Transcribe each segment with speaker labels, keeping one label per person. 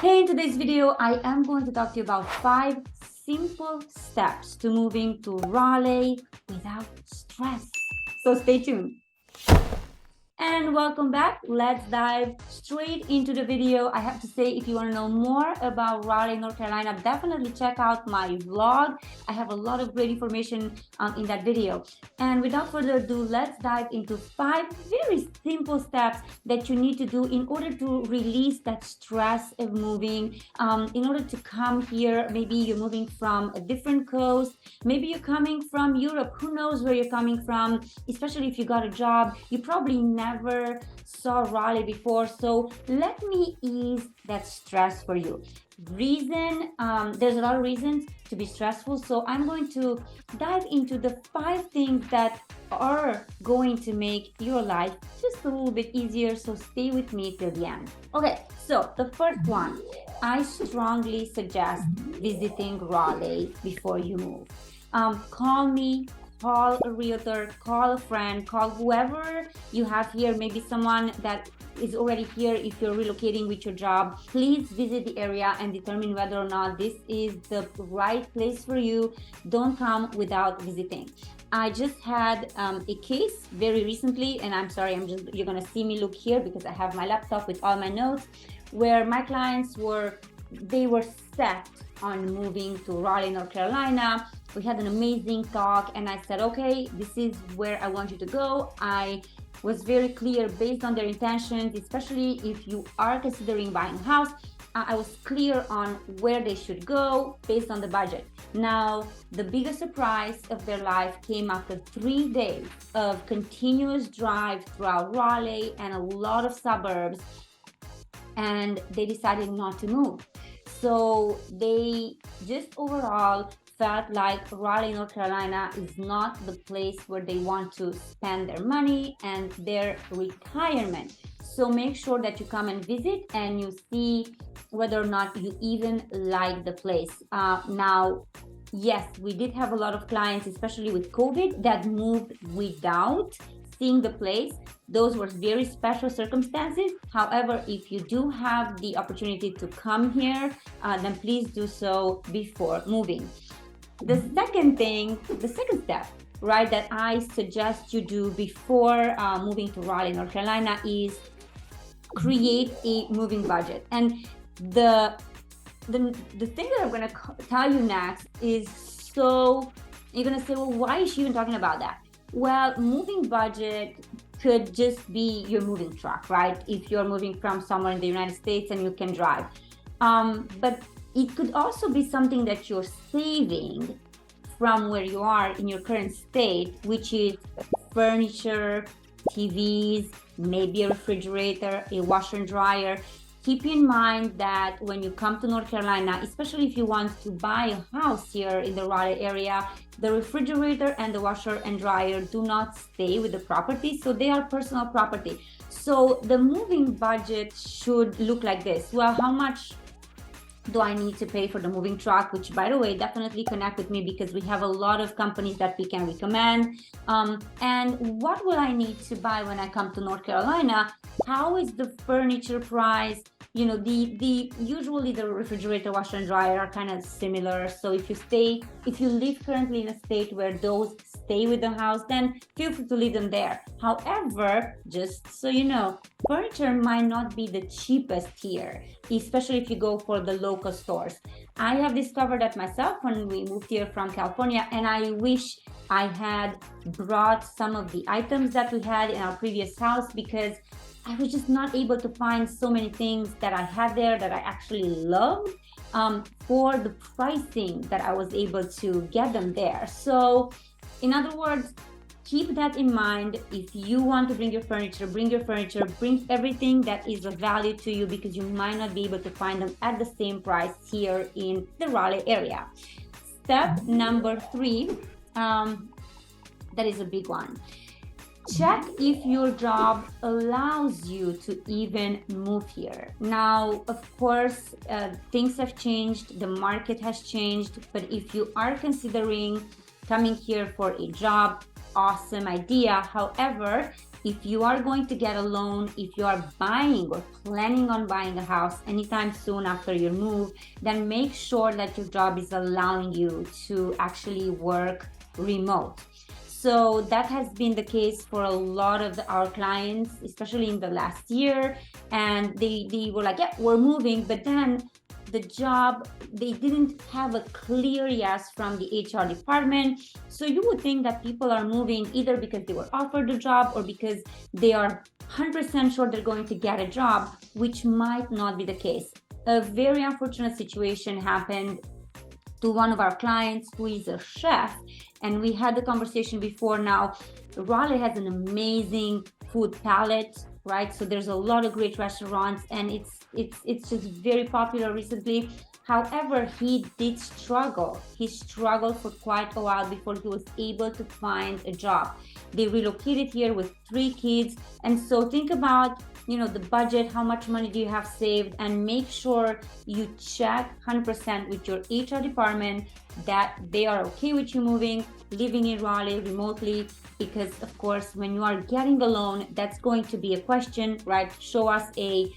Speaker 1: Hey, in today's video, I am going to talk to you about 5 simple steps to moving to Raleigh without stress. So stay tuned. And welcome back. Let's dive straight into the video. I have to say, if you want to know more about Raleigh, North Carolina, definitely check out my vlog. I have a lot of great information in that video. And without further ado, let's dive into 5 very simple steps that you need to do in order to release that stress of moving. In order to come here, maybe you're moving from a different coast, maybe you're coming from Europe, who knows where you're coming from, especially if you got a job, you probably never saw Raleigh before. So let me ease that stress for you. There's a lot of reasons to be stressful, so I'm going to dive into the 5 things that are going to make your life just a little bit easier, so stay with me till the end. Okay, so the first one, I strongly suggest visiting Raleigh before you move. Call me, call a realtor, call a friend, call whoever you have here, maybe someone that is already here if you're relocating with your job. Please visit the area and determine whether or not this is the right place for you. Don't come without visiting. I just had a case very recently, and I'm sorry, you're gonna see me look here because I have my laptop with all my notes, where my clients were set on moving to Raleigh, North Carolina. We had an amazing talk, and I said, okay, this is where I want you to go. I was very clear based on their intentions, especially if you are considering buying a house. I was clear on where they should go based on the budget. Now, the biggest surprise of their life came after 3 days of continuous drive throughout Raleigh and a lot of suburbs, and they decided not to move. So they just overall felt like Raleigh, North Carolina is not the place where they want to spend their money and their retirement. So make sure that you come and visit and you see whether or not you even like the place. Now, yes, we did have a lot of clients, especially with COVID, that moved without seeing the place. Those were very special circumstances. However, if you do have the opportunity to come here, then please do so before moving. The second step, right, that I suggest you do before moving to Raleigh, North Carolina is create a moving budget. And the thing that I'm going to tell you next is, so you're going to say, well, why is she even talking about that? Well, moving budget could just be your moving truck, right? If you're moving from somewhere in the United States and you can drive. But it could also be something that you're saving from where you are in your current state, which is furniture, TVs, maybe a refrigerator, a washer and dryer. Keep in mind that when you come to North Carolina, especially if you want to buy a house here in the Raleigh area, the refrigerator and the washer and dryer do not stay with the property, so they are personal property. So the moving budget should look like this. Well, how much do I need to pay for the moving truck? Which, by the way, definitely connect with me because we have a lot of companies that we can recommend. And what will I need to buy when I come to North Carolina? How is the furniture price? You know, usually the refrigerator, washer and dryer are kind of similar. So if you live currently in a state where those stay with the house, then feel free to leave them there. However, just so you know, furniture might not be the cheapest here, especially if you go for the local stores. I have discovered that myself when we moved here from California, and I wish I had brought some of the items that we had in our previous house, because I was just not able to find so many things that I had there that I actually loved for the pricing that I was able to get them there. So in other words, keep that in mind. If you want to bring your furniture, bring everything that is of value to you, because you might not be able to find them at the same price here in the Raleigh area. Step number 3, that is a big one. Check if your job allows you to even move here. Now, of course, things have changed, the market has changed, but if you are considering coming here for a job, awesome idea. However, if you are going to get a loan, if you are buying or planning on buying a house anytime soon after your move, then make sure that your job is allowing you to actually work remote. So that has been the case for a lot of our clients, especially in the last year. And they were like, yeah, we're moving, but then the job, they didn't have a clear yes from the HR department. So you would think that people are moving either because they were offered a job or because they are 100% sure they're going to get a job, which might not be the case. A very unfortunate situation happened to one of our clients who is a chef, and we had the conversation before. Now, Raleigh has an amazing food palette, right? So there's a lot of great restaurants, and it's just very popular recently. However, he did struggle. He struggled for quite a while before he was able to find a job. They relocated here with 3 kids, and so think about, you know, the budget, how much money do you have saved, and make sure you check 100% with your HR department that they are okay with you moving, living in Raleigh remotely, because of course, when you are getting a loan, that's going to be a question, right? Show us a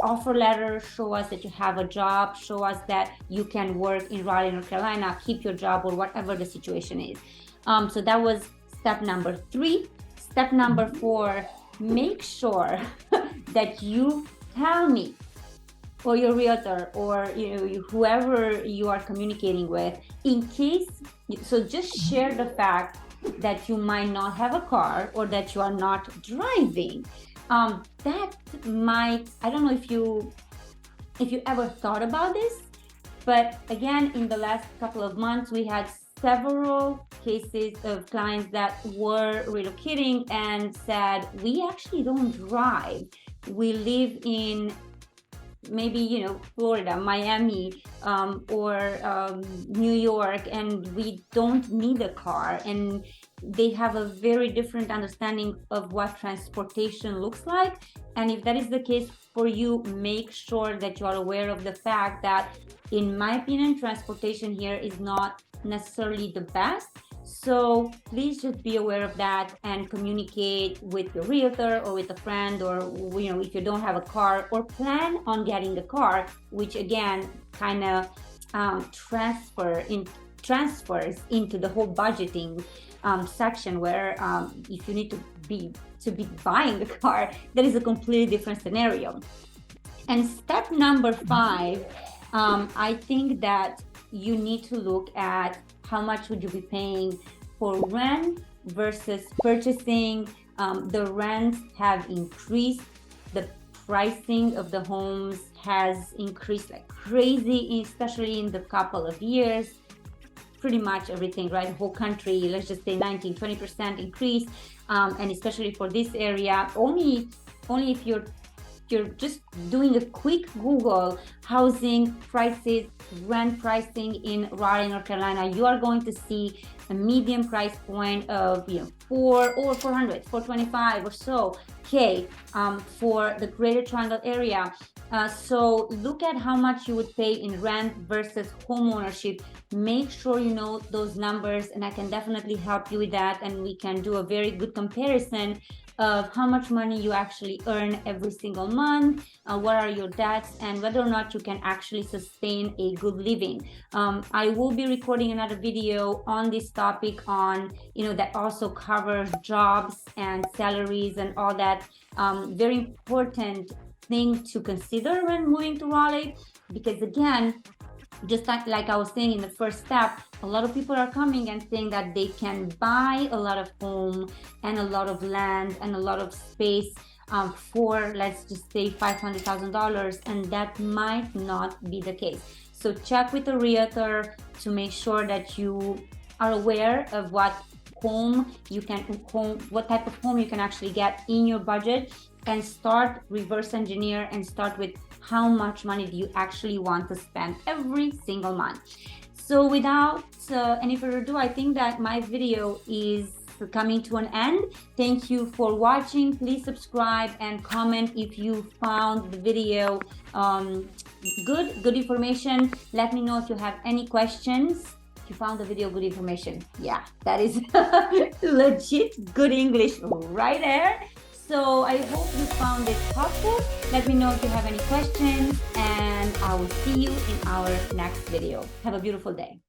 Speaker 1: offer letter, show us that you have a job, show us that you can work in Raleigh, North Carolina, keep your job, or whatever the situation is. So that was step number 3. Step number 4, make sure that you tell me, or your realtor, or whoever you are communicating with, in case. So just share the fact that you might not have a car or that you are not driving. That might, I don't know if you ever thought about this, but again, in the last couple of months, we had several cases of clients that were relocating and said, we actually don't drive. We live in maybe, Florida, Miami, or New York, and we don't need a car. And they have a very different understanding of what transportation looks like. And if that is the case for you, make sure that you are aware of the fact that, in my opinion, transportation here is not necessarily the best. So please just be aware of that and communicate with your realtor or with a friend, or if you don't have a car or plan on getting a car, which again kind of transfers into the whole budgeting section, where if you need to be buying a car, that is a completely different scenario. And step number 5, I think that you need to look at how much would you be paying for rent versus purchasing. The rents have increased. The pricing of the homes has increased like crazy, especially in the couple of years. Pretty much everything, right? The whole country, let's just say 19-20% increase. And especially for this area, only if you're just doing a quick Google housing prices, rent pricing in Raleigh, North Carolina, you are going to see a median price point of $400, $425 or so K for the Greater Triangle area. So look at how much you would pay in rent versus home ownership. Make sure you know those numbers, and I can definitely help you with that, and we can do a very good comparison of how much money you actually earn every single month, what are your debts, and whether or not you can actually sustain a good living. I will be recording another video on this topic that also covers jobs and salaries and all that. Very important thing to consider when moving to Raleigh, because again, just like I was saying in the first step, a lot of people are coming and saying that they can buy a lot of home and a lot of land and a lot of space for, let's just say, $500,000, and that might not be the case. So check with a realtor to make sure that you are aware of what type of home you can actually get in your budget, and start reverse engineer and start with how much money do you actually want to spend every single month. So without any further ado, I think that my video is coming to an end. Thank you for watching. Please subscribe and comment if you found the video good information. Let me know if you have any questions. you found the video good information. Yeah, that is legit good English right there. So I hope you found it helpful. Let me know if you have any questions, and I will see you in our next video. Have a beautiful day.